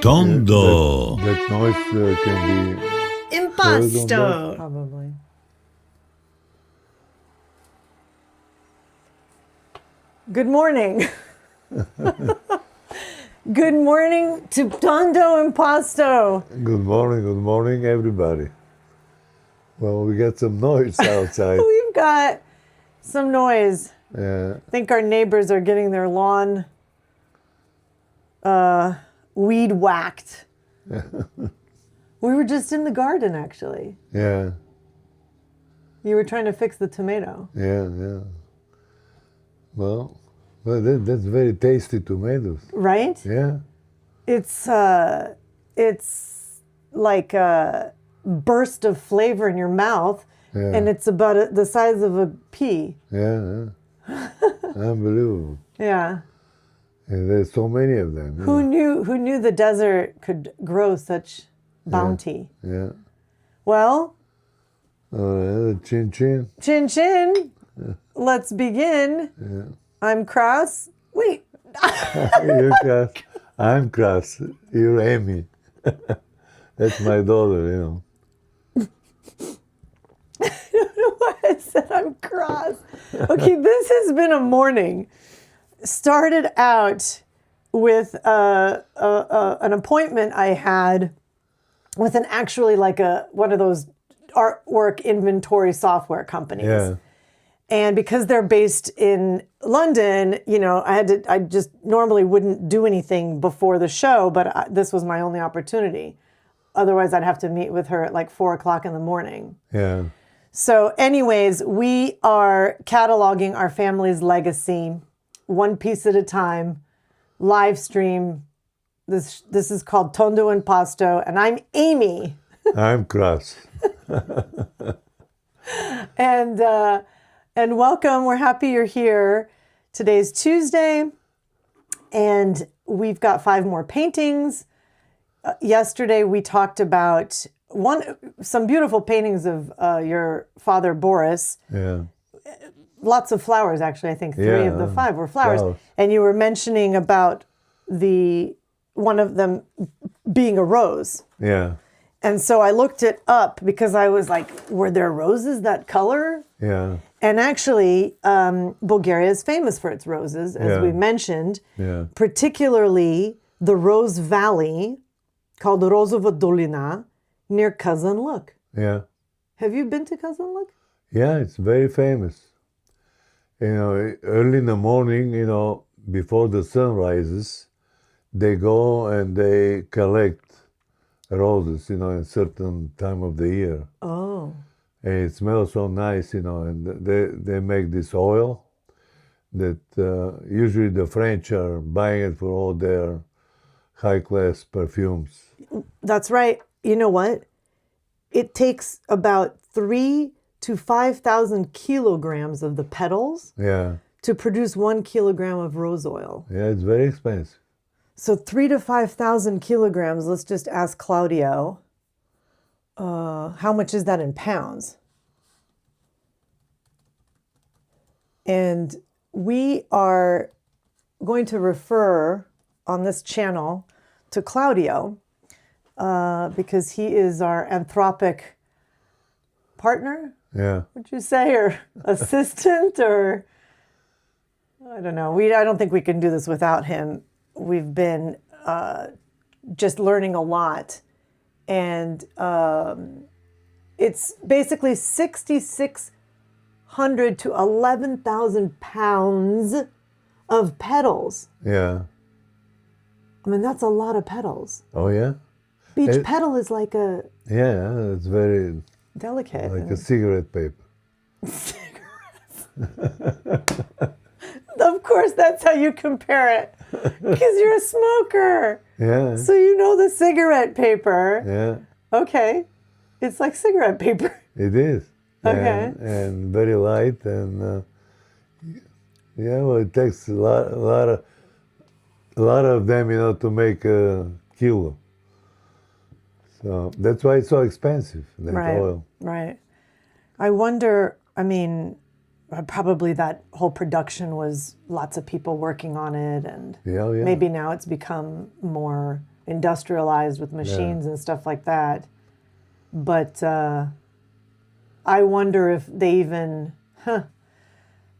Tondo. That noise can be Impasto. Probably. Good morning. Good morning to Tondo Impasto. Good morning, everybody. Well, we got some noise outside. We've got some noise. Yeah. I think our neighbors are getting their lawn weed whacked. We were just in the garden, actually. Yeah. You were trying to fix the tomato. Yeah. Well, that's very tasty tomatoes. Right? Yeah. It's like a burst of flavor in your mouth, Yeah. and it's about the size of a pea. Yeah. Unbelievable. Yeah. And there's so many of them. Who knew the desert could grow such bounty? Yeah. Well, Chin chin. chin chin. Let's begin. Yeah. I'm Kras. Wait. You're Kras. I'm Kras. You're Amy. That's my daughter, I don't know why I said I'm Kras. Okay, this has been a morning. Started out with an appointment I had with one of those artwork inventory software companies. Yeah. And because they're based in London, I just normally wouldn't do anything before the show, but this was my only opportunity. Otherwise, I'd have to meet with her at like 4:00 in the morning. Yeah. So anyways, we are cataloging our family's legacy one piece at a time, live stream. This is called Tondo Impasto, and I'm Amy. I'm Kras. And welcome. We're happy you're here. Today's Tuesday, and we've got 5 more paintings. Yesterday we talked about some beautiful paintings of your father Boris. Yeah. Lots of flowers, actually. I think 3 of the 5 were flowers. Flowers. And you were mentioning about one of them being a rose. Yeah. And so I looked it up because I was like, were there roses that color? Yeah. And actually, Bulgaria is famous for its roses, as we mentioned. Yeah. Particularly the Rose Valley, called Rozova Dolina, near Kazanluk. Yeah. Have you been to Kazanluk? Yeah, it's very famous. Early in the morning, before the sun rises, they go and they collect roses, in a certain time of the year. Oh. And it smells so nice, and they make this oil that usually the French are buying it for all their high-class perfumes. That's right. You know what? It takes about 3,000 to 5,000 kilograms of the petals to produce 1 kilogram of rose oil. Yeah, it's very expensive. So 3,000 to 5,000 kilograms. Let's just ask Claudio. How much is that in pounds? And we are going to refer on this channel to Claudio because he is our anthropic partner. Yeah. Would you say, or assistant, or I don't know. I don't think we can do this without him. We've been just learning a lot, and it's basically 6,600 to 11,000 pounds of petals. Yeah. I mean, that's a lot of petals. Oh, yeah? Each petal is like a Yeah, it's very delicate. like a cigarette paper. Cigarettes. Of course, that's how you compare it. Because you're a smoker. Yeah. So you know the cigarette paper. Yeah. Okay. It's like cigarette paper. It is. Okay. And very light, and it takes a lot of them, to make a kilo. So that's why it's so expensive, that oil. Right. I wonder, I mean, probably that whole production was lots of people working on it, and Yeah, yeah. maybe now it's become more industrialized with machines and stuff like that. But I wonder if they even,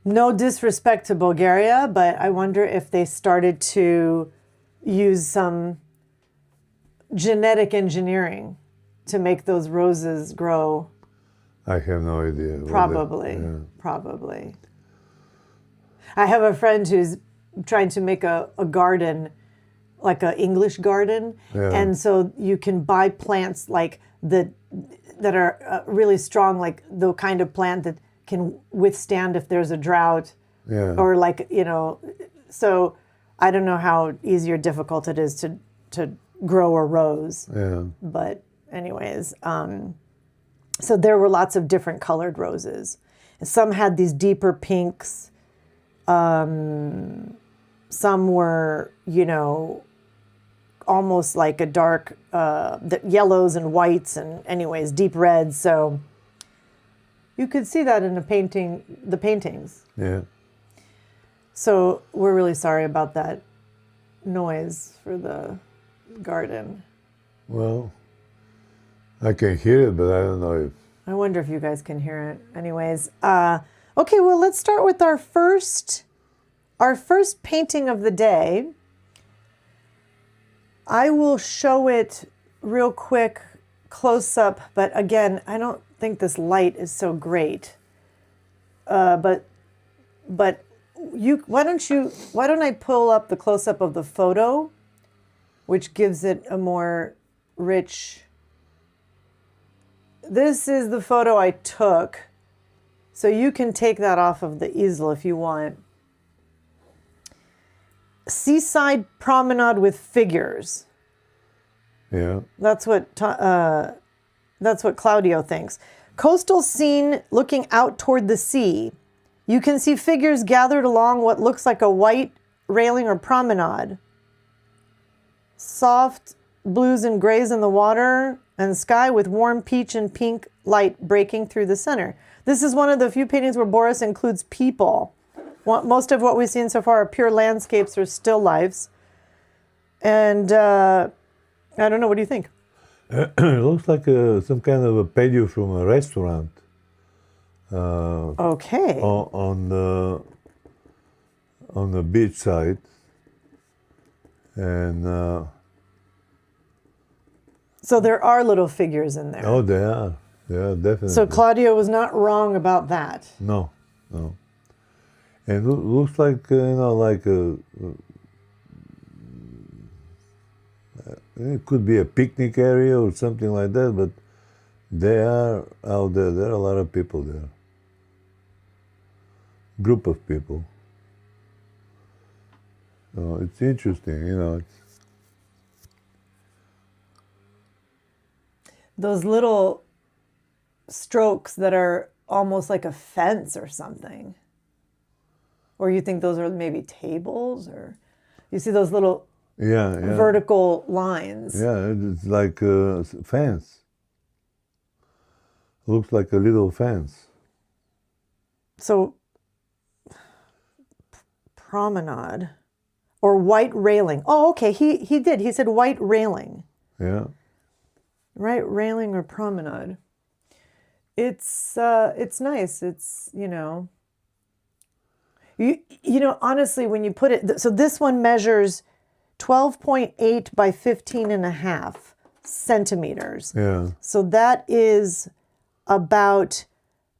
no disrespect to Bulgaria, but I wonder if they started to use some genetic engineering to make those roses grow. I have no idea. Probably. I have a friend who's trying to make a garden, like an English garden, and so you can buy plants like that are really strong, like the kind of plant that can withstand if there's a drought, or like, you know. So I don't know how easy or difficult it is to grow a rose. Yeah. But anyways, so there were lots of different colored roses. Some had these deeper pinks. Some were, you know, almost like a dark, the yellows and whites, and anyways, deep reds. So you could see that in the paintings. Yeah. So we're really sorry about that noise for the garden. Well, I can hear it, but I don't know if... I wonder if you guys can hear it. Anyways, okay, well, let's start with our first painting of the day. I will show it real quick, close up, but again, I don't think this light is so great. But why don't I pull up the close up of the photo, which gives it a more rich. This is the photo I took, so you can take that off of the easel if you want. Seaside promenade with figures. Yeah. That's what Claudio thinks. Coastal scene looking out toward the sea. You can see figures gathered along what looks like a white railing or promenade. Soft blues and grays in the water and sky with warm peach and pink light breaking through the center. This is one of the few paintings where Boris includes people. Most of what we've seen so far are pure landscapes or still lifes. And I don't know, what do you think? It looks like some kind of a patio from a restaurant. Okay. On the beach side. And... so there are little figures in there. Oh, they are. Yeah, definitely. So Claudio was not wrong about that. No. And it looks like, it could be a picnic area or something like that, but they are out there. There are a lot of people there. Group of people. So it's interesting, Those little strokes that are almost like a fence or something. Or you think those are maybe tables, or you see those little vertical lines. Yeah, it's like a fence. Looks like a little fence. So, promenade or white railing. Oh, okay, he did. He said white railing. Yeah. Right, railing or promenade. It's nice. It's, honestly, when you put it, so this one measures 12.8 by 15.5 centimeters. Yeah. So that is about,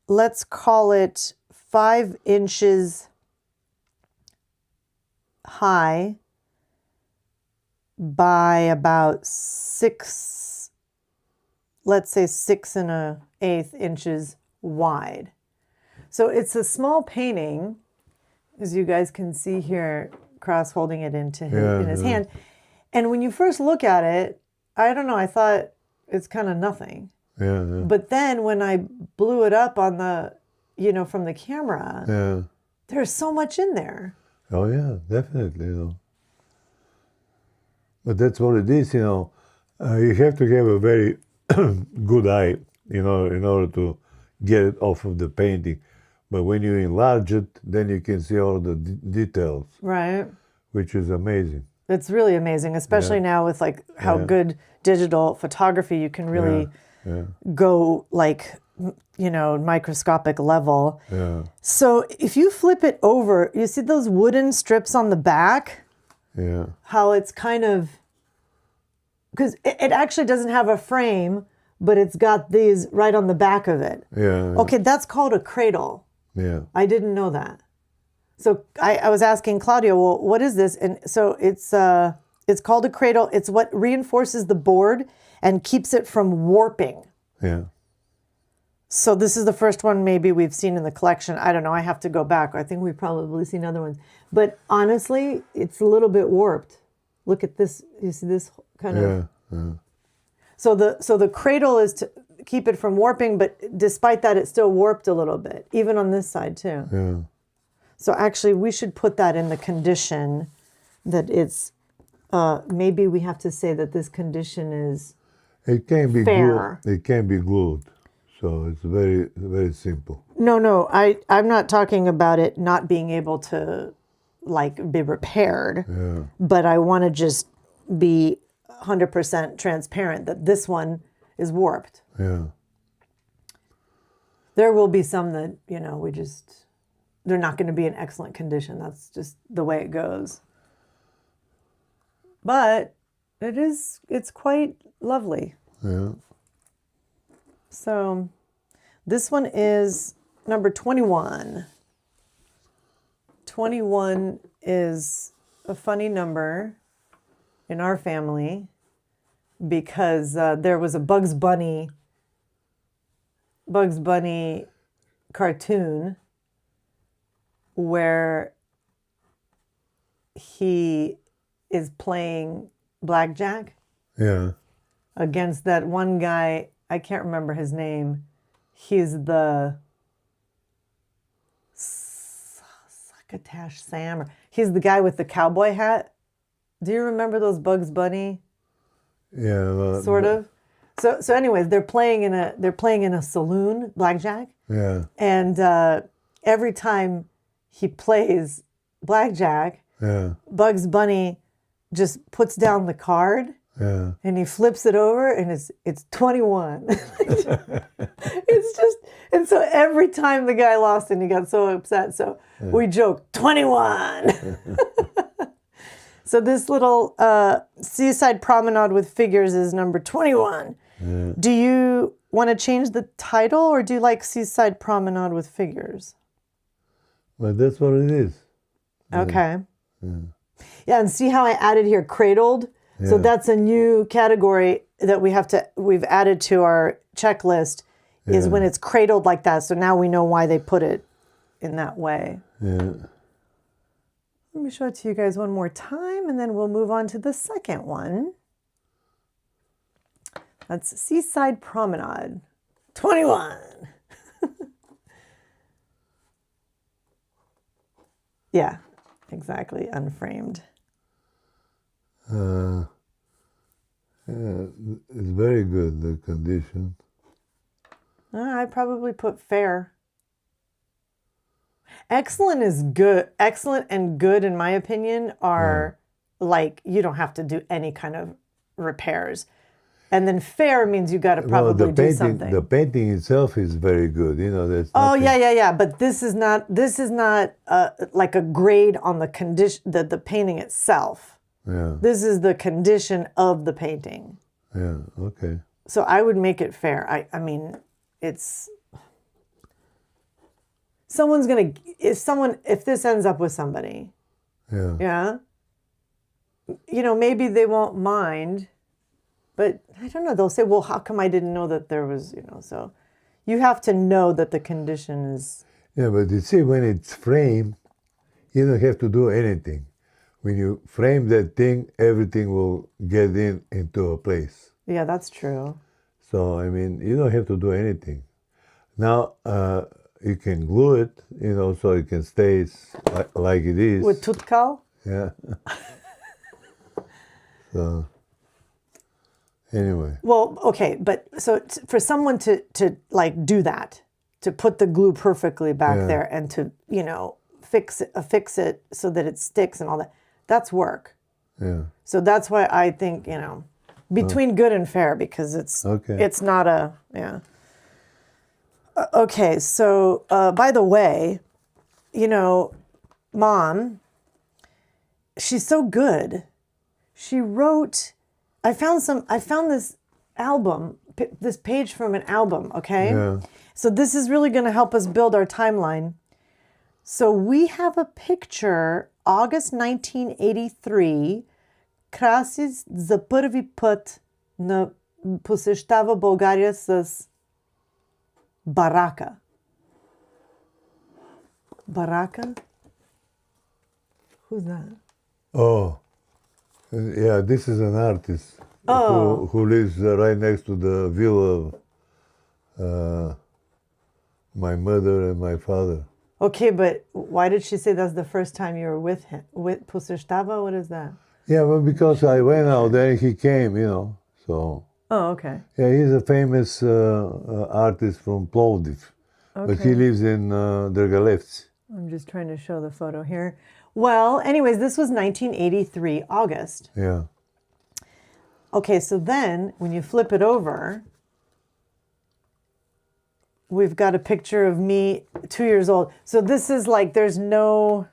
let's call it 5 inches high by about 6, let's say 6 1/8 inches wide. So it's a small painting, as you guys can see here, Kras holding it in his hand. And when you first look at it, I don't know, I thought it's kind of nothing. Yeah. But then when I blew it up on the, from the camera, there's so much in there. Oh yeah, definitely, But that's what it is, You have to have a very good eye, in order to get it off of the painting. But when you enlarge it, then you can see all the details, Right. which is amazing. It's really amazing, especially now with like how good digital photography, you can really go like, you know, microscopic level. Yeah, So if you flip it over, you see those wooden strips on the back? yeah, How it's kind of, because it actually doesn't have a frame, but it's got these right on the back of it. yeah. Okay, that's called a cradle. Yeah, I didn't know that. So I was asking Claudia, well, what is this? And so it's called a cradle. It's what reinforces the board and keeps it from warping. yeah. So this is the first one maybe we've seen in the collection. I don't know. I have to go back. I think we've probably seen other ones. But honestly, it's a little bit warped. Look at this. You see this kind of... Yeah. So the cradle is to keep it from warping, but despite that, it's still warped a little bit, even on this side too. Yeah. So actually, we should put that in the condition that it's, maybe we have to say that this condition is It can be fair. glued. It can be glued. So it's very, very simple. No, I'm not talking about it not being able to like be repaired, but I want to just be 100% transparent that this one is warped. Yeah. There will be some that, you know, they're not going to be in excellent condition. That's just the way it goes. But it's quite lovely. Yeah. So this one is number 21. 21 is a funny number in our family because there was a Bugs Bunny cartoon where he is playing blackjack Yeah. against that one guy. I can't remember his name. He's the Succotash Sam. He's the guy with the cowboy hat. Do you remember those Bugs Bunny? Yeah. Well, Sort of. So anyways, they're playing in a saloon, blackjack. Yeah. And every time he plays blackjack, Yeah. Bugs Bunny just puts down the card Yeah. and he flips it over and it's 21. It's just, and so every time the guy lost and he got so upset, so we joke 21. So this little seaside promenade with figures is number 21. Yeah. Do you want to change the title or do you like seaside promenade with figures? But that's what it is. Okay. Yeah, and see how I added here cradled? So that's a new category that we've added to our checklist is when it's cradled like that. So now we know why they put it in that way. Yeah. Let me show it to you guys one more time and then we'll move on to the second one. That's Seaside Promenade. 21. Yeah, exactly. Unframed. Yeah, it's very good, the condition. I'd probably put fair. Excellent is good. Excellent and good, in my opinion, are like you don't have to do any kind of repairs. And then fair means you got to probably do something. The painting itself is very good. You know, there's Oh nothing- yeah. But this is not like a grade on the condition, the painting itself. Yeah. This is the condition of the painting. Yeah. Okay. So I would make it fair. I mean, it's if this ends up with somebody, Yeah. you know, maybe they won't mind. But I don't know. They'll say, well, how come I didn't know that there was, you know, so you have to know that the condition is. Yeah, but you see, when it's framed, you don't have to do anything. When you frame that thing, everything will get into a place. Yeah, that's true. So, I mean, you don't have to do anything. Now, you can glue it, you know, so it can stay like it is. With tutkal? Yeah. So, anyway. Well, okay, but so for someone to like do that, to put the glue perfectly back Yeah. there and to, fix it so that it sticks and all that. That's work. Yeah. So that's why I think, between good and fair, because Okay. it's not a, yeah. Okay, so by the way, Mom, she's so good. She wrote, I found this album, this page from an album, okay? Yeah. So this is really going to help us build our timeline. So we have a picture, August 1983, Krasis за първи път посещава България с барака. Baraka? Who's that? Oh, yeah, this is an artist who lives right next to the villa of my mother and my father. Okay, but why did she say that's the first time you were with him? With Pusishtava? What is that? Yeah, well, because I went out there and he came, so. Oh, okay. Yeah, he's a famous artist from Plovdiv, but he lives in Drgalevci. I'm just trying to show the photo here. Well, anyways, this was 1983, August. Yeah. Okay, so then when you flip it over, we've got a picture of me 2 years old. So this is like, there's no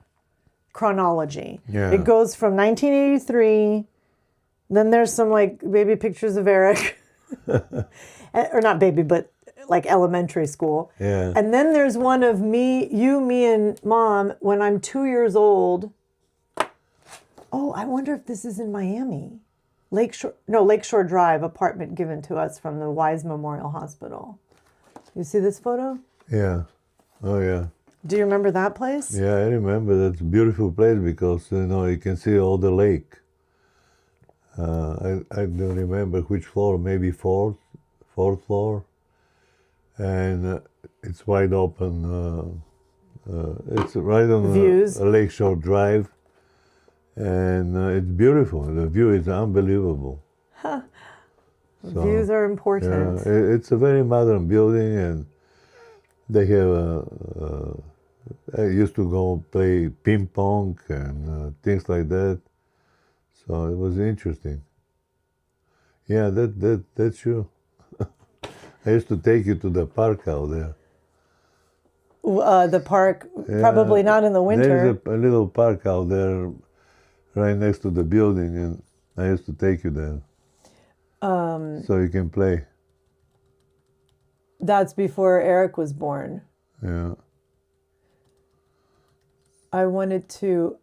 chronology. Yeah. It goes from 1983, then there's some like baby pictures of Eric, or not baby, but like elementary school. Yeah. And then there's one of me, and Mom when I'm 2 years old. Oh, I wonder if this is in Miami. Lakeshore Drive, apartment given to us from the Wise Memorial Hospital. You see this photo? Yeah. Oh, yeah. Do you remember that place? Yeah, I remember. That's a beautiful place because, you can see all the lake. I don't remember which floor, maybe fourth floor. And it's wide open. It's right on Views. a Lakeshore Drive. And it's beautiful. The view is unbelievable. Views are important. Yeah, it's a very modern building, and they have I used to go play ping pong and things like that. So it was interesting. Yeah, that's true. I used to take you to the park out there. The park, probably not in the winter. There's a little park out there right next to the building, and I used to take you there. So you can play. That's before Eric was born. Yeah. I wanted to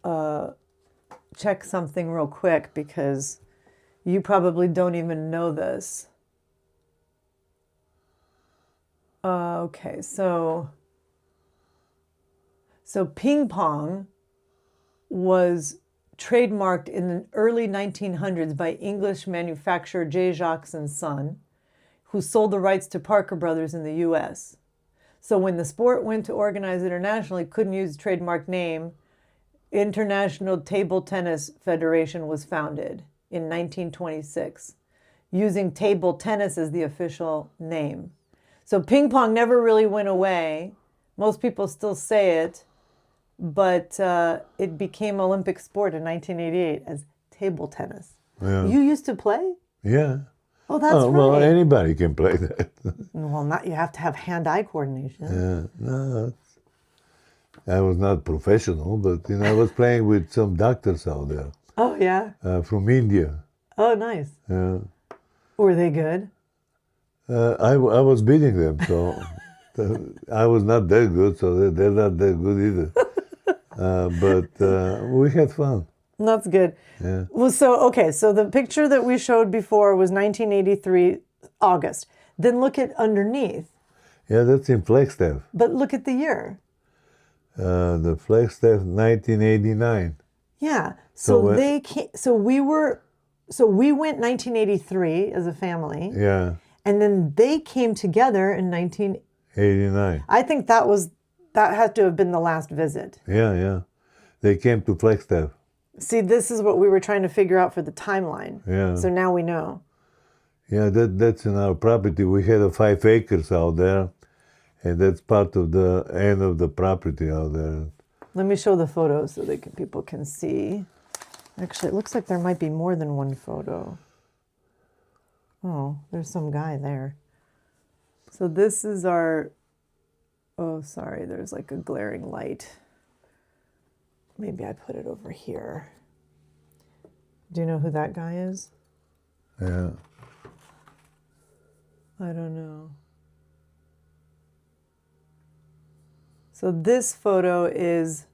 check something real quick because you probably don't even know this. Okay, so ping pong was trademarked in the early 1900s by English manufacturer J. Jacques and Son, who sold the rights to Parker Brothers in the U.S. So when the sport went to organize internationally, couldn't use the trademark name, International Table Tennis Federation was founded in 1926, using table tennis as the official name. So ping pong never really went away. Most people still say it, but it became Olympic sport in 1988 as table tennis. Yeah. You used to play? Yeah. Oh, that's right. Well, anybody can play that. Well, not you have to have hand-eye coordination. Yeah. No, I was not professional, but I was playing with some doctors out there. Oh, yeah. From India. Oh, nice. Yeah. Were they good? I was beating them, so I was not that good, so they're not that good either. But we had fun. That's good. Yeah. Well, so the picture that we showed before was 1983, August. Then look at underneath. Yeah, that's in Flagstaff. But look at the year. The Flagstaff, 1989. Yeah. So they came. So we went 1983 as a family. Yeah. And then they came together in 89. I think that had to have been the last visit. Yeah. They came to Flagstaff. See, this is what we were trying to figure out for the timeline. Yeah. So now we know. Yeah, that's in our property. We had 5 acres out there, And that's part of the end of the property out there. Let me show the photos so people can see. Actually, it looks like there might be more than one photo. Oh, there's some guy there. So this is our, oh, sorry, there's like a glaring light. Maybe I put it over here. Do you know who that guy is? Yeah. I don't know. So this photo is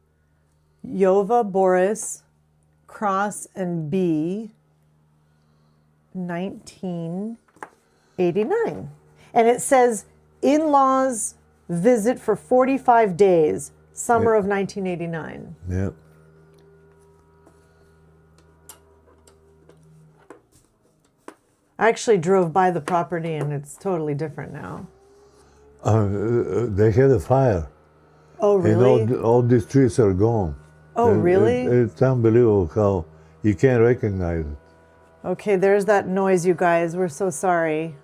Yova, Boris, Kras, and B, 1989. And it says, in-laws visit for 45 days, summer of 1989. Yep. I actually drove by the property and it's totally different now. They had a fire. Oh, really? And all these trees are gone. Oh, really? It's unbelievable how you can't recognize it. Okay, there's that noise, you guys. We're so sorry.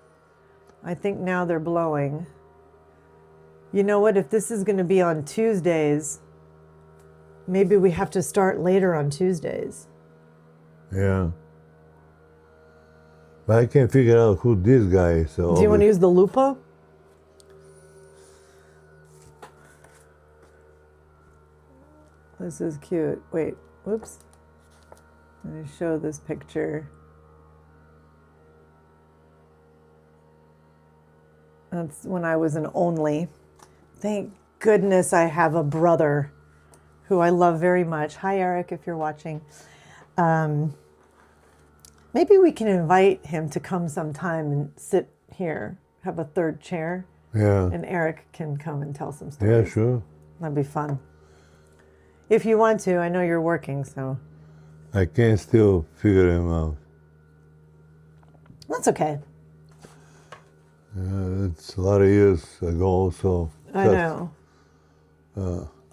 I think now they're blowing. You know what? If this is going to be on Tuesdays, maybe we have to start later on Tuesdays. Yeah. But I can't figure out who this guy is. Do you want to use the lupa? This is cute. Wait, whoops. Let me show this picture. That's when I was an only. Thank goodness I have a brother who I love very much. Hi, Eric, if you're watching. Maybe we can invite him to come sometime and sit here, have a third chair. Yeah. And Eric can come and tell some stories. Yeah, sure. That'd be fun. If you want to, I know you're working, so. I can still figure him out. That's okay. It's a lot of years ago, so. I know.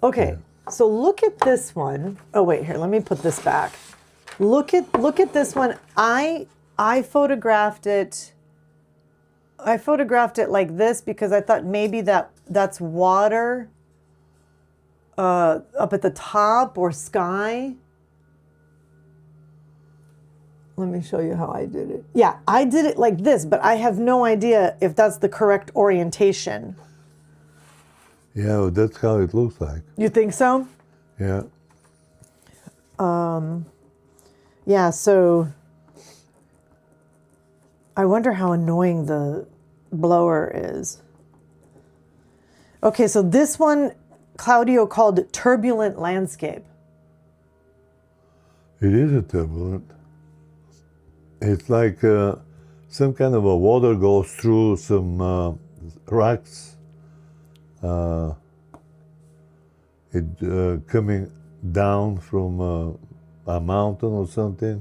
Okay, so look at this one. Oh wait, here, let me put this back. Look at this one. I photographed it. I photographed it like this because I thought maybe that's water up at the top or sky. Let me show you how I did it. Yeah, I did it like this, but I have no idea if that's the correct orientation. Yeah, well, that's how it looks like. You think so? Yeah. Yeah, so I wonder how annoying the blower is. Okay, so this one Claudio called turbulent landscape. It is a turbulent. It's like some kind of a water goes through some rocks. Coming down from a mountain or something.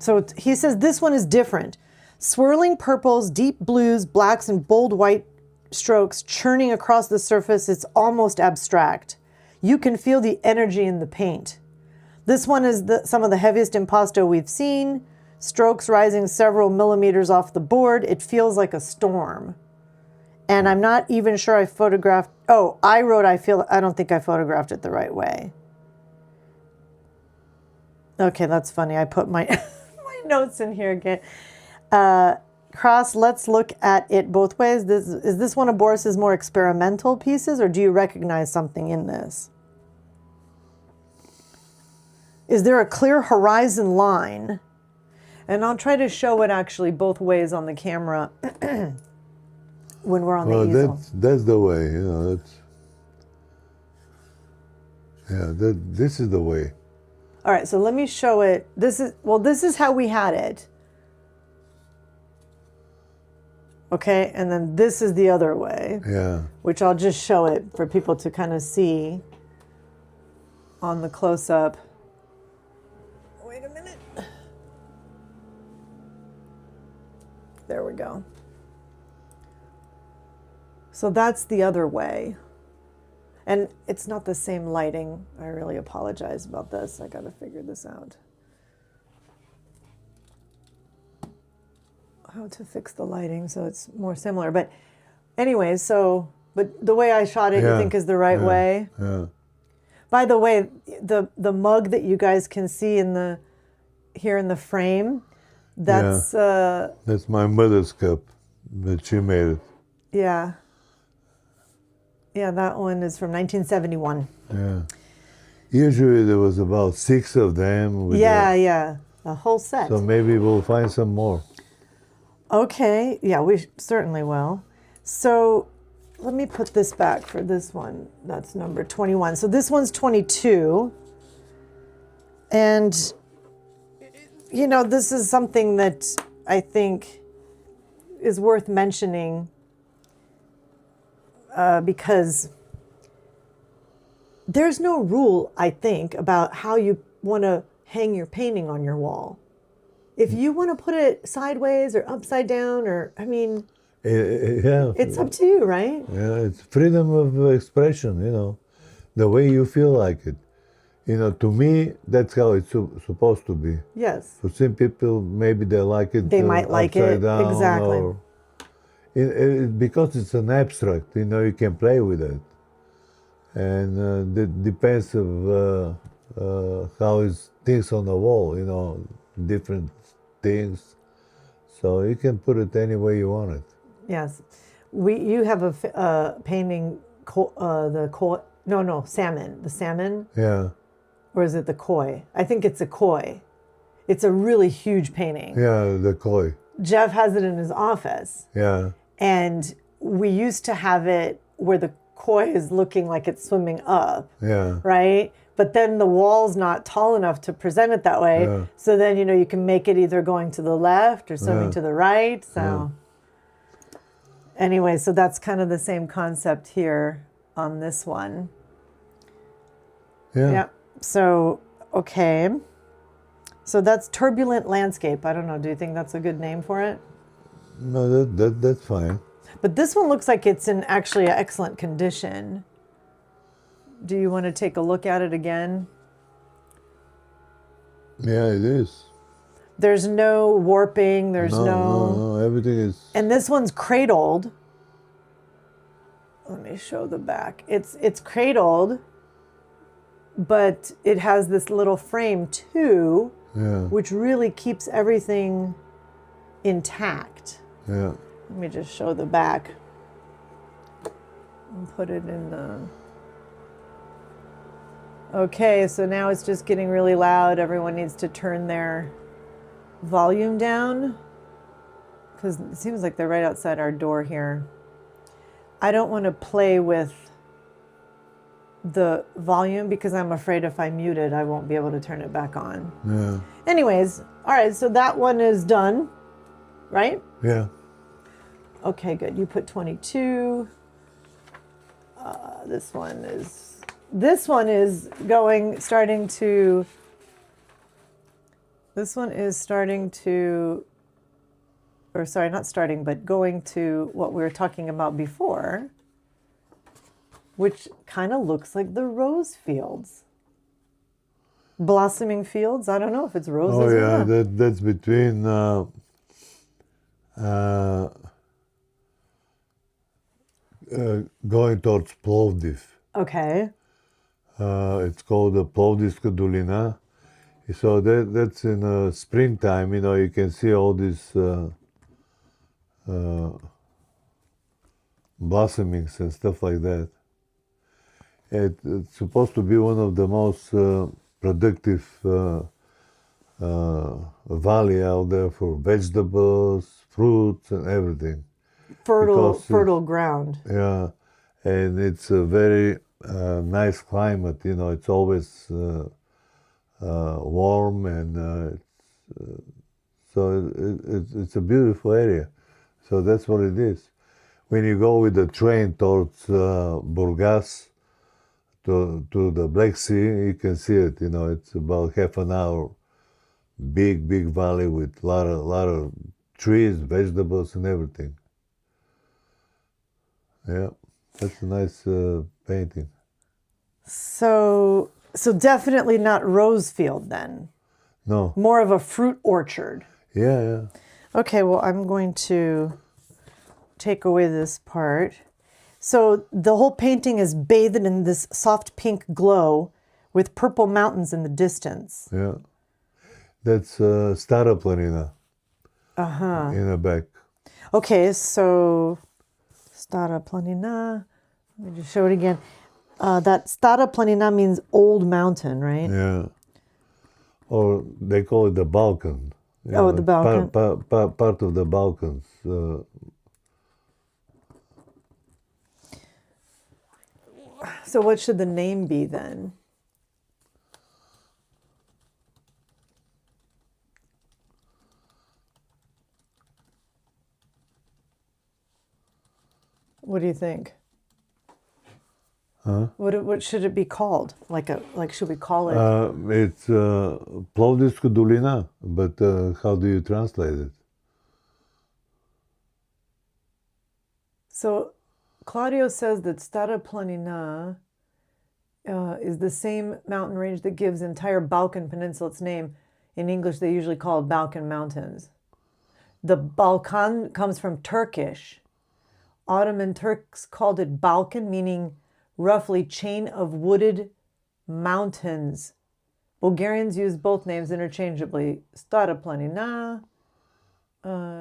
So he says this one is different. Swirling purples, deep blues, blacks, and bold white strokes churning across the surface. It's almost abstract. You can feel the energy in the paint. This one is some of the heaviest impasto we've seen. Strokes rising several millimeters off the board. It feels like a storm. And I'm not even sure I photographed. Oh, I don't think I photographed it the right way. Okay, that's funny. I put my my notes in here again. Kras, let's look at it both ways. Is this one of Boris's more experimental pieces, or do you recognize something in this? Is there a clear horizon line? And I'll try to show it actually both ways on the camera when we're on the easel. That's the way, you know. This is the way. All right, so let me show it. This is how we had it. Okay, and then this is the other way. Yeah. Which I'll just show it for people to kind of see on the close-up. Wait a minute. There we go. So that's the other way. And it's not the same lighting. I really apologize about this. I got to figure this out. how to fix the lighting so it's more similar. But anyway, but the way I shot it, you think is the right way. Yeah. By the way, the mug that you guys can see here in the frame, that's that's my mother's cup that she made it. Yeah. Yeah, that one is from 1971. Yeah. Usually there was about 6 of them. With yeah, a whole set. So maybe we'll find some more. Okay, yeah, we certainly will. So let me put this back for this one. That's number 21. So this one's 22. And, you know, this is something that I think is worth mentioning because there's no rule, I think, about how you want to hang your painting on your wall. If you want to put it sideways or upside down, or, I mean, it's up to you, right? Yeah, it's freedom of expression, you know, the way you feel like it. You know, to me, that's how it's supposed to be. Yes. For some people, maybe they like it. They might like it, down, exactly. Or, because it's an abstract, you know, you can play with it. And it depends of how it things on the wall, you know, different things. So you can put it any way you want it. Yes. You have a painting, salmon. The salmon? Yeah. Or is it the koi? I think it's a koi. It's a really huge painting. Yeah, the koi. Jeff has it in his office. Yeah. And we used to have it where the koi is looking like it's swimming up. Yeah. Right? But then the wall's not tall enough to present it that way. Yeah. So then, you know, you can make it either going to the left or swimming to the right. So anyway, so that's kind of the same concept here on this one. Yeah. So, okay. So that's Turbulent Landscape. I don't know. Do you think that's a good name for it? No, that's fine. But this one looks like it's in actually excellent condition. Do you want to take a look at it again? Yeah, it is. There's no warping. There's no, everything is. And this one's cradled. Let me show the back. It's cradled, but it has this little frame too, which really keeps everything intact. Yeah. Let me just show the back and put it in the... Okay, so now it's just getting really loud. Everyone needs to turn their volume down because it seems like they're right outside our door here. I don't want to play with the volume because I'm afraid if I mute it, I won't be able to turn it back on. Yeah. Anyways, all right, so that one is done, right? Yeah. Okay, good. You put 22. This one is starting to, or sorry, not starting, but going to what we were talking about before, which kind of looks like the rose fields. Blossoming fields. I don't know if it's roses or not. That's between going towards Plovdiv. Okay. It's called the Plovdivska Dolina. So that's in springtime, you know, you can see all these blossomings and stuff like that. It's supposed to be one of the most productive valley out there for vegetables, fruits, and everything. Fertile ground. Yeah, and it's a very nice climate. You know, it's always warm, and so it's a beautiful area. So that's what it is. When you go with the train towards Burgas to the Black Sea, you can see it. You know, it's about half an hour. Big valley with lot of trees, vegetables, and everything. Yeah, that's a nice painting. So definitely not rose field then. No. More of a fruit orchard. Yeah. Okay, well, I'm going to take away this part. So the whole painting is bathed in this soft pink glow with purple mountains in the distance. Yeah. That's Stara Planina in the back. Okay, so Stara Planina. Let me just show it again. That Stara Planina means old mountain, right? Yeah. Or they call it the Balkan. You Oh, know, the Balkan. Part of the Balkans. So what should the name be then? What do you think? Huh? What should it be called? Like should we call it? It's Plovdivska Dolina, but how do you translate it? So Claudio says that Stara Planina is the same mountain range that gives the entire Balkan Peninsula its name. In English, they usually call it Balkan Mountains. The Balkan comes from Turkish. Ottoman Turks called it Balkan, meaning roughly chain of wooded mountains. Bulgarians use both names interchangeably. Stara Planina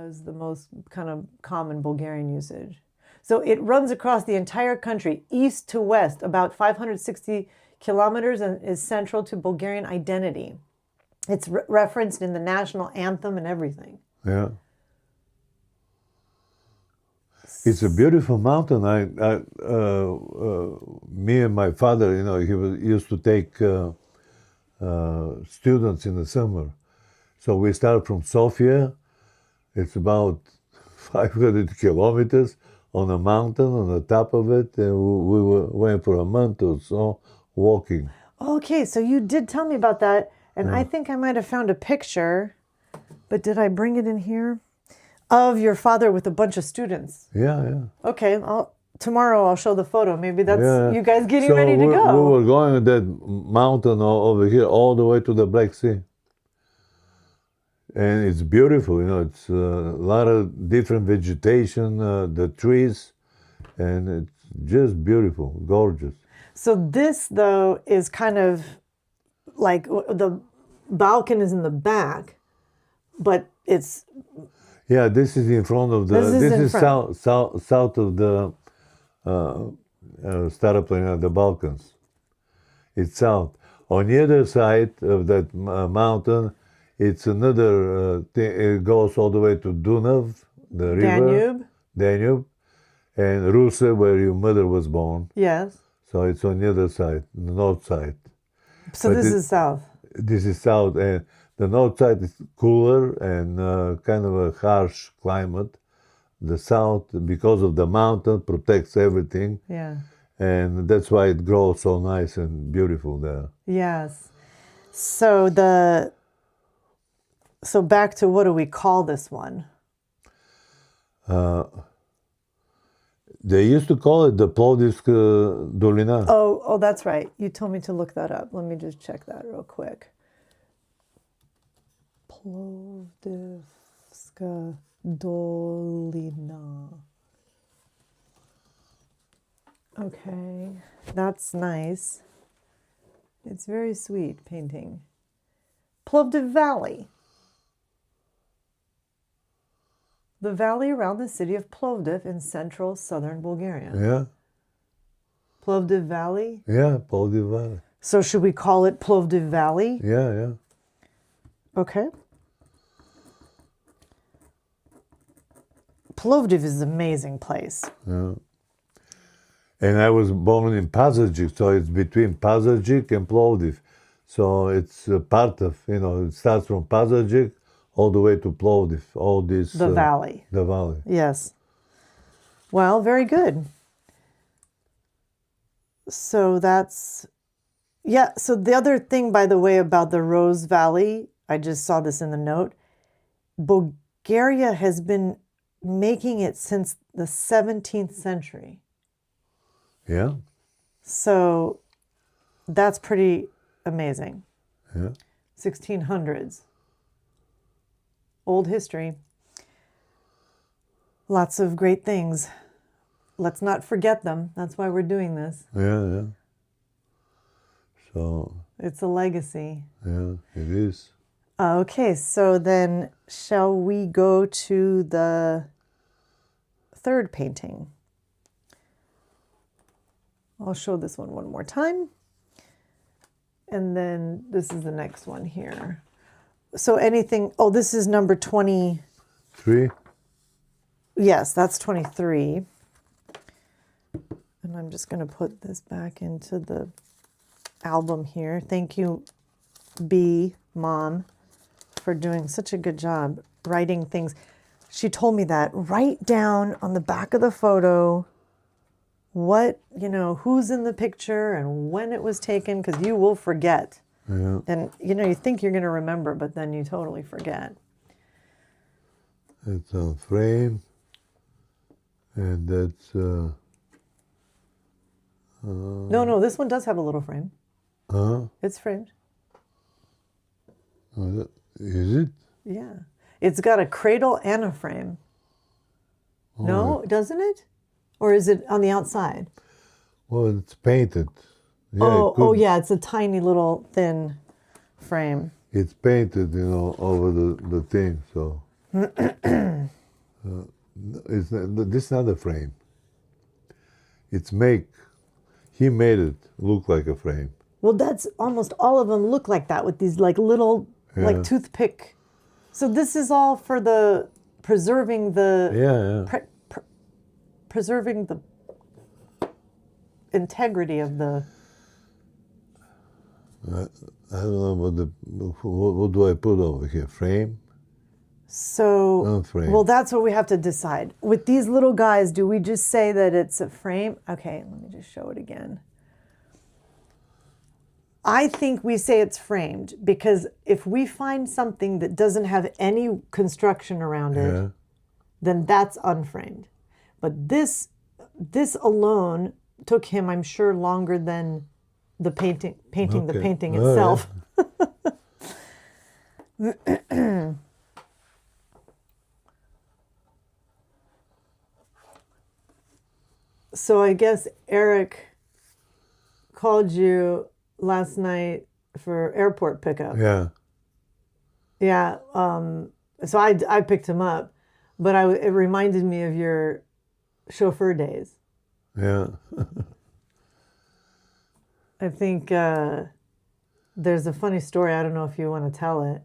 is the most kind of common Bulgarian usage. So it runs across the entire country, east to west, about 560 kilometers, and is central to Bulgarian identity. It's referenced in the national anthem and everything. Yeah. It's a beautiful mountain. Me and my father, you know, used to take students in the summer. So we start from Sofia. It's about 500 kilometers on a mountain on the top of it, and we went for a month or so walking. Okay, so you did tell me about that, and I think I might have found a picture, but did I bring it in here? Of your father with a bunch of students. Yeah, yeah. Okay, tomorrow I'll show the photo. Maybe that's you guys getting ready to go. We were going that mountain over here all the way to the Black Sea. And it's beautiful, you know, it's a lot of different vegetation, the trees, and it's just beautiful, gorgeous. So this, though, is kind of like the Balkan is in the back, but it's... Yeah, this is in front of the... This is south of the Stara Planina, the Balkans. It's south. On the other side of that mountain, it's another thing. It goes all the way to Dunav, the river. Danube. And Rusa, where your mother was born. Yes. So it's on the other side, the north side. So but this is south. This is south, and the north side is cooler and kind of a harsh climate. The south, because of the mountain, protects everything. Yeah. And that's why it grows so nice and beautiful there. Yes. So back to what do we call this one? They used to call it the Plovdivska Dolina. Oh, that's right. You told me to look that up. Let me just check that real quick. Plovdivska Dolina. Okay, that's nice. It's very sweet painting. Plovdiv Valley. The valley around the city of Plovdiv in central southern Bulgaria. Yeah. Plovdiv Valley? Yeah, Plovdiv Valley. So should we call it Plovdiv Valley? Yeah, yeah. Okay. Plovdiv is an amazing place. Yeah. And I was born in Pazardzhik, so it's between Pazardzhik and Plovdiv. So it's a part of, you know, it starts from Pazardzhik all the way to Plovdiv, all this... The valley. The valley. Yes. Well, very good. So that's... Yeah, so the other thing, by the way, about the Rose Valley, I just saw this in the note, Bulgaria has been making it since the 17th century. Yeah. So that's pretty amazing. Yeah. 1600s. Old history. Lots of great things. Let's not forget them. That's why we're doing this. Yeah. So. It's a legacy. Yeah, it is. Okay, so then shall we go to the third painting? I'll show this one more time. And then this is the next one here. So anything, oh, this is number 23. Yes, that's 23. And I'm just going to put this back into the album here. Thank you, B, Mom, for doing such a good job writing things. She told me that. Write down on the back of the photo what, who's in the picture and when it was taken, because you will forget. Yeah. And, you think you're going to remember, but then you totally forget. It's a frame, and that's... No, this one does have a little frame. It's framed. Is it? Yeah. It's got a cradle and a frame. Oh, No, doesn't it? Or is it on the outside? Well, it's painted. Yeah, Oh, yeah, it's a tiny little thin frame. It's painted, over the thing, so... this is not a frame. He made it look like a frame. Well, that's almost all of them look like that with these little toothpick. So this is all for the preserving the preserving the integrity of the. I don't know what do I put over here? Frame. So frame. Well, that's what we have to decide. With these little guys, do we just say that it's a frame? Okay, let me just show it again. I think we say it's framed because if we find something that doesn't have any construction around it, then that's unframed. But this alone took him, I'm sure, longer than the painting the painting itself. Yeah. So I guess Eric called you last night for airport pickup. Yeah. Yeah. So I picked him up, but it reminded me of your chauffeur days. Yeah. I think there's a funny story. I don't know if you want to tell it.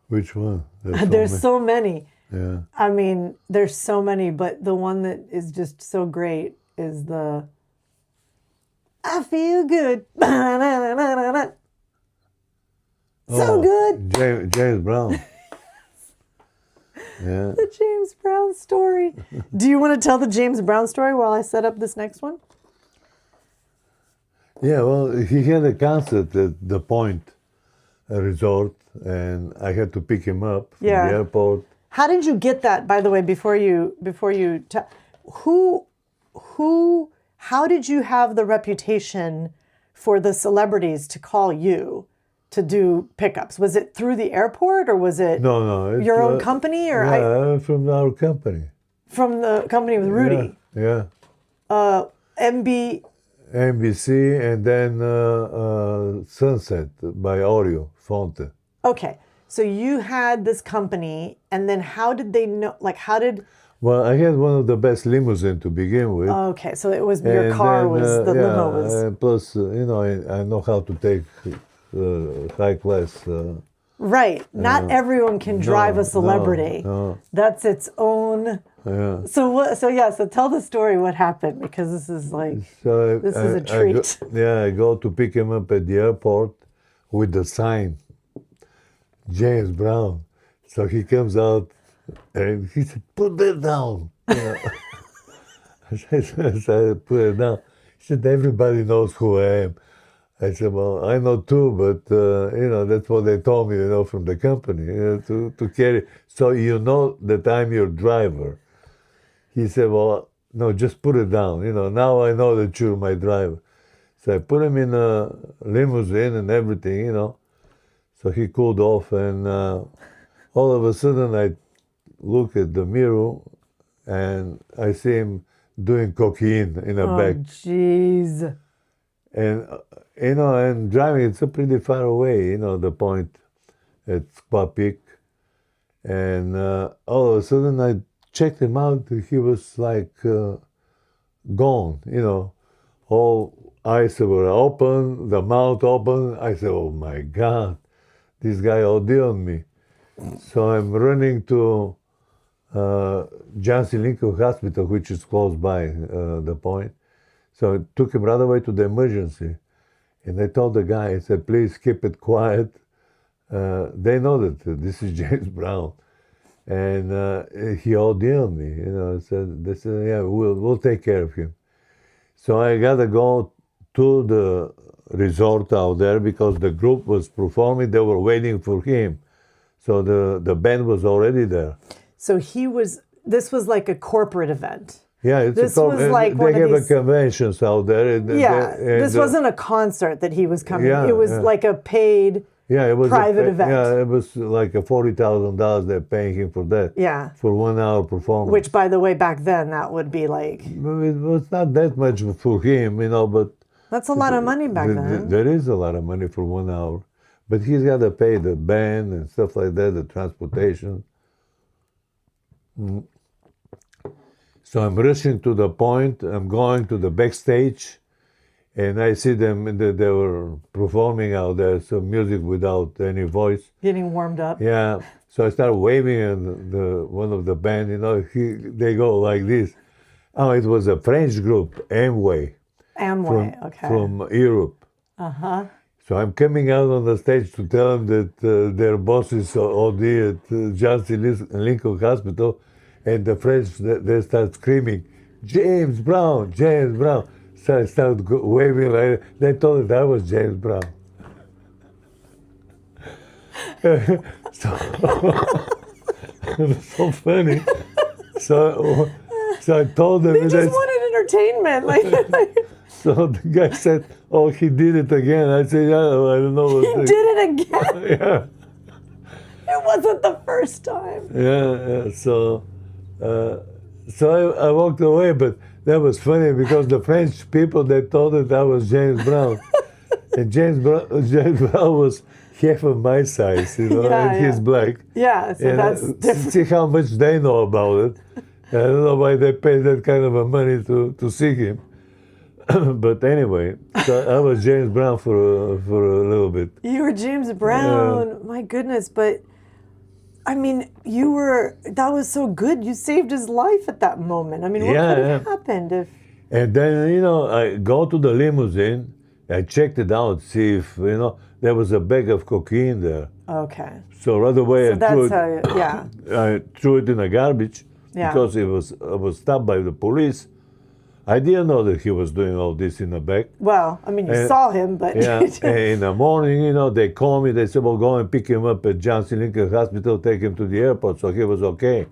Which one? There's so many. Yeah. I mean, there's so many, but the one that is just so great is the I feel good. So good. James Brown. Yeah. The James Brown story. Do you want to tell the James Brown story while I set up this next one? Yeah, well, he had a concert at the Point Resort, and I had to pick him up from the airport. How did you get that, by the way, how did you have the reputation for the celebrities to call you to do pickups? Was it through the airport or was it your own company? Or yeah, from our company. From the company with Rudy? Yeah. NBC and then Sunset by Oreo Fonte. Okay. So you had this company, and then how did they know, Well, I had one of the best limousine to begin with. Okay, so it was your car was the limo was. Plus, I know how to take high class. Right. Not everyone can drive a celebrity. No. That's its own. Yeah. So tell the story what happened, because this is this is a treat. I go to pick him up at the airport with the sign, James Brown. So he comes out and he said, "Put that down." I said, "Put it down." He said, "Everybody knows who I am." I said, "Well, I know too, but that's what they told me, from the company, to carry. So that I'm your driver." He said, "Well, no, just put it down. Now I know that you're my driver." So I put him in a limousine and everything, So he cooled off, and all of a sudden I look at the mirror, and I see him doing cocaine in a bag. Jeez. And, and driving, it's pretty far away, the point at Spa Peak. And all of a sudden I checked him out. He was like gone, all eyes were open, the mouth open. I said, oh my God, this guy OD'd on me. So I'm running to Janssen Lincoln Hospital, which is close by the point. So I took him right away to the emergency. And I told the guy, I said, please keep it quiet. They know that this is James Brown. And he OD'd on me, they said, yeah, we'll take care of him. So I got to go to the resort out there because the group was performing. They were waiting for him. So the band was already there. So this was like a corporate event. Yeah, this was like they have conventions out there. This wasn't a concert that he was coming. Yeah, it was like a paid it was private event. Yeah, it was like a $40,000 they're paying him for that. Yeah. For 1 hour performance. Which, by the way, back then that would be like. It was not that much for him, but. That's a lot of money back then. There is a lot of money for 1 hour. But he's got to pay the band and stuff like that, the transportation. So I'm rushing to the point. I'm going to the backstage, and I see them. They were performing out there, some music without any voice. Getting warmed up. Yeah. So I start waving, and one of the band, they go like this. Oh, it was a French group, Amway. From Europe. Uh-huh. So I'm coming out on the stage to tell them that their boss is OD at Janssen Lincoln Hospital, and the French, they start screaming, James Brown, James Brown. So I started waving like that. They told me that was James Brown. So it was so funny. So I told them. They just wanted entertainment. So the guy said, oh, he did it again. I said, yeah, I don't know. He did it again? Yeah. It wasn't the first time. Yeah. So I walked away, but that was funny because the French people, they told that I was James Brown. And James Brown was half of my size, and he's black. Yeah, so and that's different. See how much they know about it. I don't know why they pay that kind of a money to see him. But anyway, so I was James Brown for a little bit. You were James Brown, my goodness! But I mean, that was so good. You saved his life at that moment. I mean, what could have happened if? And then I go to the limousine. I checked it out, see if there was a bag of cocaine there. Okay. So right away I threw it in the garbage because I was stopped by the police. I didn't know that he was doing all this in the back. Well, I mean, you saw him, but... Yeah, and in the morning, they called me. They said, well, go and pick him up at Janssen Lincoln Hospital, take him to the airport. So he was okay.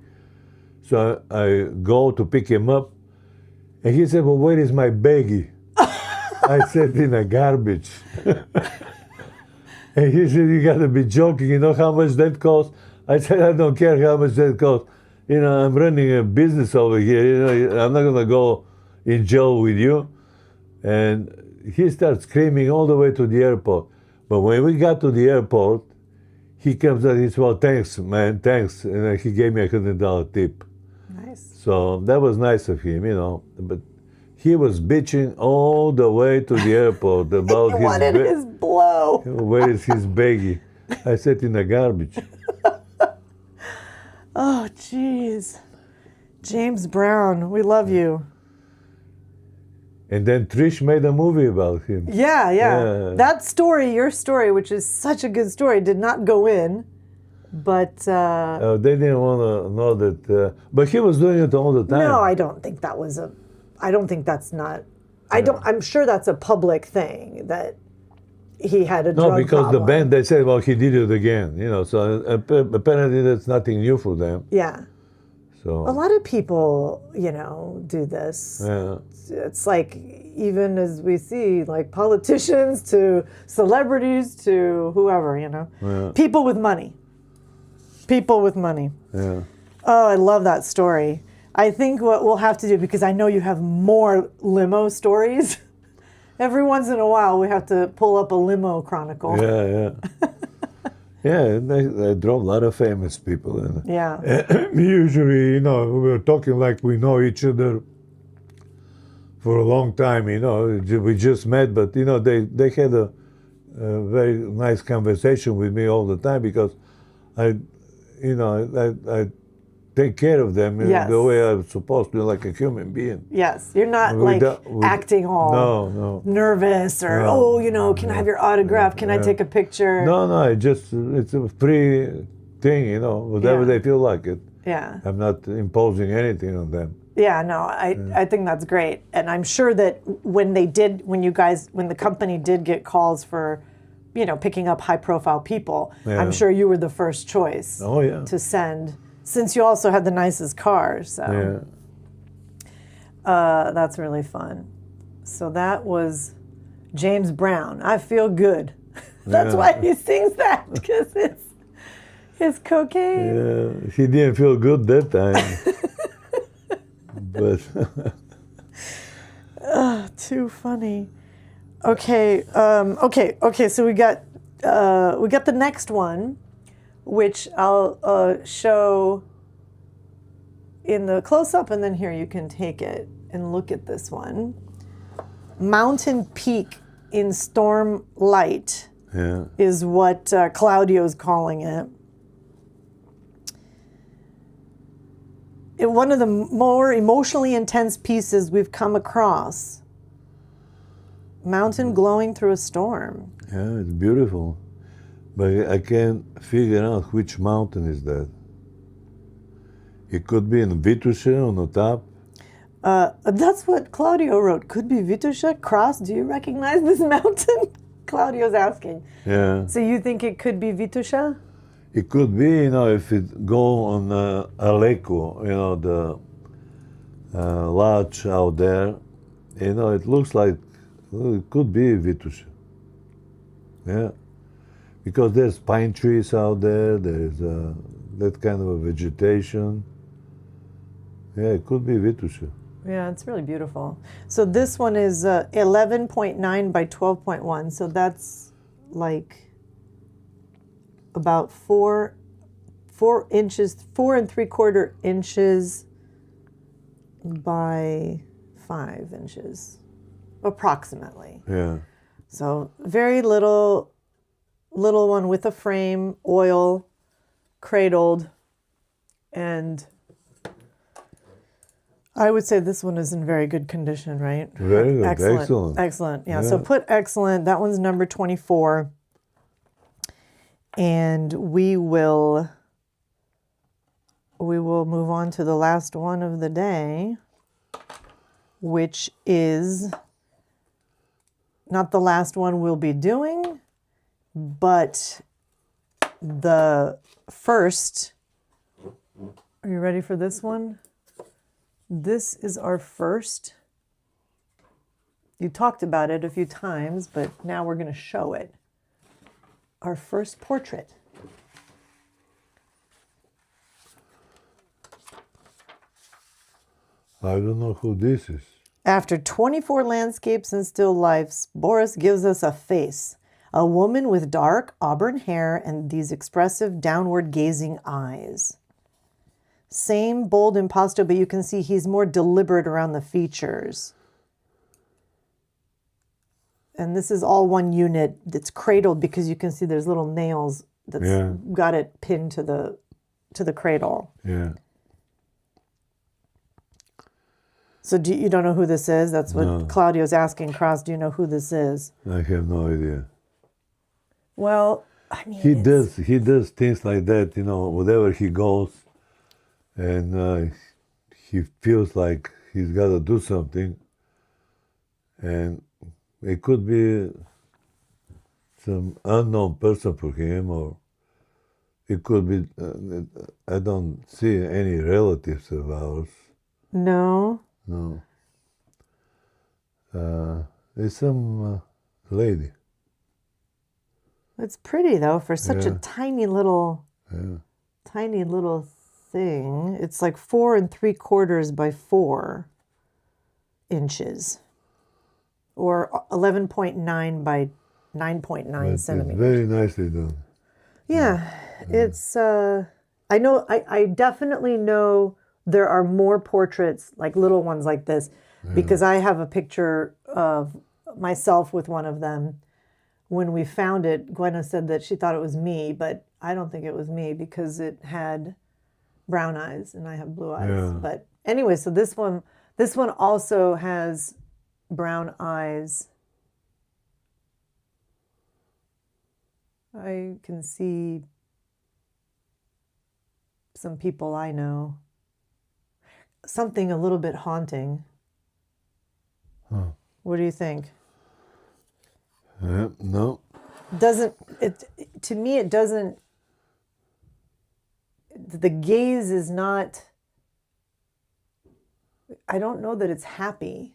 So I go to pick him up. And he said, well, where is my baggie? I said, in the garbage. And he said, you got to be joking. You know how much that costs? I said, I don't care how much that costs. I'm running a business over here. I'm not going to go in jail with you. And he starts screaming all the way to the airport. But when we got to the airport, he comes out and he said, well, thanks, man, thanks. And he gave me a $100 tip. Nice. So that was nice of him, But he was bitching all the way to the airport about he wanted his blow. Where is his baggie? I said, in the garbage. Oh, jeez. James Brown, we love you. And then Trish made a movie about him. Yeah. That story, your story, which is such a good story, did not go in, but... they didn't want to know that... but he was doing it all the time. No, I don't think that was I don't think that's not... I'm sure that's a public thing, that he had a drug problem. No, because the band, they said, well, he did it again, so apparently that's nothing new for them. Yeah. So a lot of people, do this. Yeah. It's like, even as we see, like politicians to celebrities to whoever, Yeah. People with money. People with money. Yeah. Oh, I love that story. I think what we'll have to do, because I know you have more limo stories. Every once in a while, we have to pull up a limo chronicle. Yeah. Yeah, they drove a lot of famous people. And Yeah. usually, you know, we're talking like we know each other for a long time, you know. We just met, but, you know, they had a very nice conversation with me all the time because I take care of them Yes. the way I'm supposed to, like a human being. Yes, you're not like acting all No. nervous or, oh, you know, can I have your autograph? Can I take a picture? No, it's a free thing, you know, whatever Yeah. they feel like it. Yeah. I'm not imposing anything on them. Yeah, no, I think that's great. And I'm sure that when the company did get calls for, you know, picking up high profile people, I'm sure you were the first choice to send, since you also had the nicest car. So that's really fun. So that was James Brown. I feel good. That's why he sings that, because it's his cocaine. Yeah, he didn't feel good that time. But too funny. Okay, so we got the next one, which I'll show in the close-up, and then here you can take it and look at this one. Mountain Peak in Storm Light is what Claudio's calling it. One of the more emotionally intense pieces we've come across. Mountain glowing through a storm. yeah, it's beautiful. But I can't figure out which mountain is that. It could be in Vitusha on the top. That's what Claudio wrote. Could be Vitusha. Kras, do you recognize this mountain? Claudio's asking. Yeah. So you think it could be Vitusha? It could be, you know, if it go on Aleku, you know, the lodge out there, you know, it looks like it could be Vitusha. Yeah. Because there's pine trees out there, there's that kind of a vegetation. Yeah, it could be Vitusha. Yeah, it's really beautiful. So this one is 11.9 by 12.1. So that's like about 4 inches, 4 3/4 inches by 5 inches, approximately. Yeah. So very little one with a frame, oil, cradled, and I would say this one is in very good condition, right? Very good. Excellent. Yeah. So put excellent. That one's number 24. And we will move on to the last one of the day, which is not the last one we'll be doing, but the first. Are you ready for this one? This is our first. You talked about it a few times, but now we're going to show it. Our first portrait. I don't know who this is. After 24 landscapes and still lifes, Boris gives us a face. A woman with dark auburn hair and these expressive downward gazing eyes. Same bold impasto, but you can see he's more deliberate around the features. And this is all one unit that's cradled because you can see there's little nails that's got it pinned to the cradle. Yeah. So you don't know who this is? That's what Claudio's asking. Kras, do you know who this is? I have no idea. Well, I mean, he does things like that, you know, wherever he goes, and he feels like he's got to do something, and it could be some unknown person for him, or it could be, I don't see any relatives of ours. No? No. It's some lady. It's pretty, though, for such a tiny little thing. It's like 4 3/4 by 4 inches, or 11.9 by 9.9 It's centimeters. very nicely done. Yeah, it's. I know. I definitely know there are more portraits, like little ones like this, because I have a picture of myself with one of them. When we found it, Gwenna said that she thought it was me, but I don't think it was me because it had brown eyes and I have blue eyes. Yeah. But anyway, so this one also has brown eyes. I can see some people I know. Something a little bit haunting. Huh. What do you think? No. Doesn't it? To me, it doesn't. The gaze is not. I don't know that it's happy.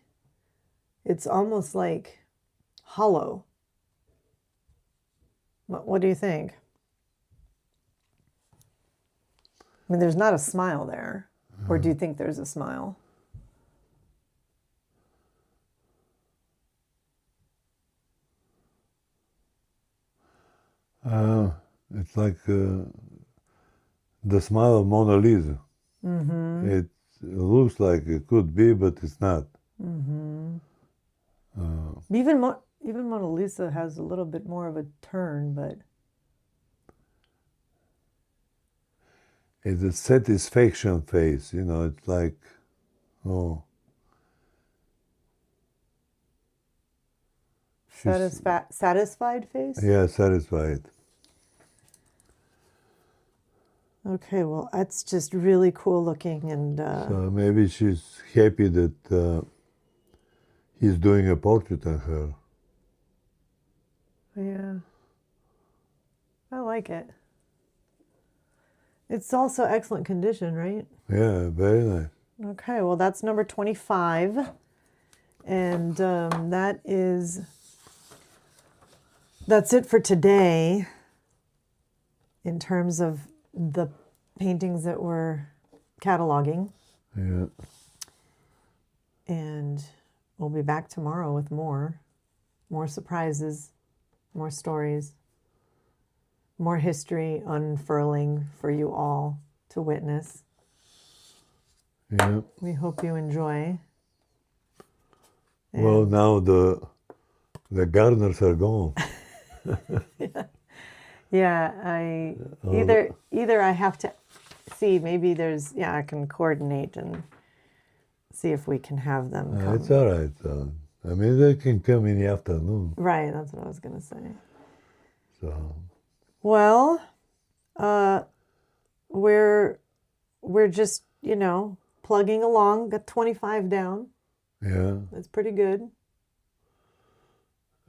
It's almost like hollow. What do you think? I mean, there's not a smile there. Or do you think there's a smile? It's like the smile of Mona Lisa. Mm-hmm. It looks like it could be, but it's not. Mm-hmm. Even Mona Lisa has a little bit more of a turn, but it's a satisfaction face, you know. It's like, oh, satisfied face. yeah, satisfied. Okay, well, that's just really cool looking, and So maybe she's happy that he's doing a portrait of her. yeah, I like it. It's also excellent condition, right? Yeah, very nice. Okay, well, that's number 25, and that's it for today in terms of the paintings that we're cataloging. Yeah. And we'll be back tomorrow with more surprises, more stories, more history unfurling for you all to witness. Yeah. We hope you enjoy. Well, now the gardeners are gone. Yeah, either I have to see, maybe I can coordinate and see if we can have them come. It's all right. I mean, they can come in the afternoon. Right, that's what I was going to say. So. Well, we're just, plugging along, got 25 down. Yeah. That's pretty good.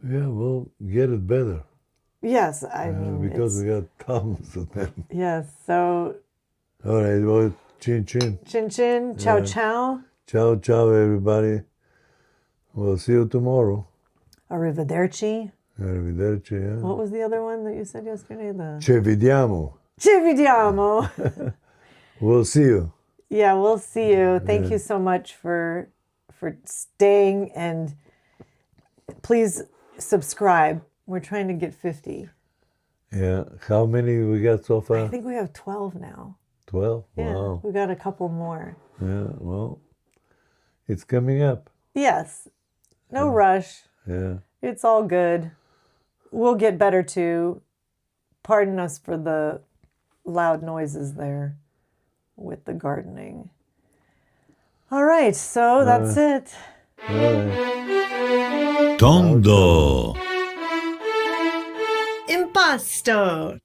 Yeah, we'll get it better. Yes, I mean, because we got tons of them. Yes, so. All right, well, chin chin. Chin chin, ciao ciao. Ciao ciao, everybody. We'll see you tomorrow. Arrivederci. Arrivederci, yeah. What was the other one that you said yesterday? Ci vediamo. Ci vediamo. We'll see you. Yeah, we'll see you. Thank you so much for staying, and please subscribe. We're trying to get 50. Yeah. How many we got so far? I think we have 12 now. 12? Yeah, Wow. we got a couple more. Yeah, well, it's coming up. Yes. No rush. Yeah. It's all good. We'll get better too. Pardon us for the loud noises there with the gardening. All right, so that's it. All right. Tondo Impasto.